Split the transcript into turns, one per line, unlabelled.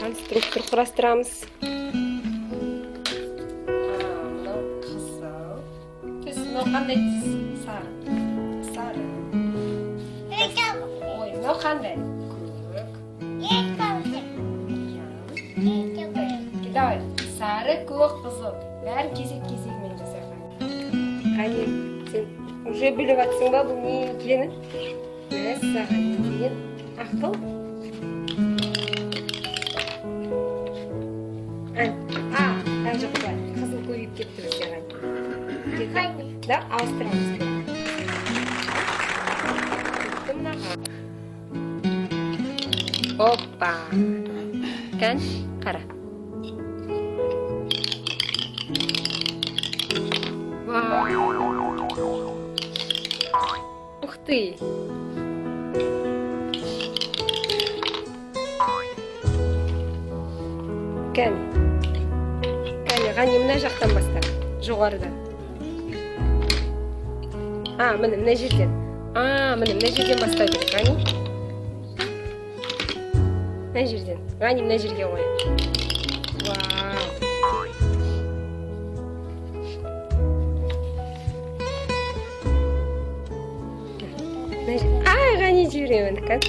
конструктор құрастырамыз. Мынау қызыл түс, мынау қандай түс? Сары. Ой, мынау қандай? Көк. Давай, сары, көк, қызыл. Бәрін кезек-кезегімен жасаған. Ғани, сен уже біліп атсың ба, бұл не екенін? Мәссаған, не деген ақыл? Так же бывает. Қызыл көбейіп кетті бізде Ғани. Да, ауыстырамыз. Опа! Кән, қара. Ух ты! Кәне, Ғани, мына жақтан баста, жоғарыдан. Міне, мына жерден. Міне, мына жерден бастау керек, Ғани. Мына жерден. Ғани, мына жерге қой. Вау! Ғани, жіберемін, кән.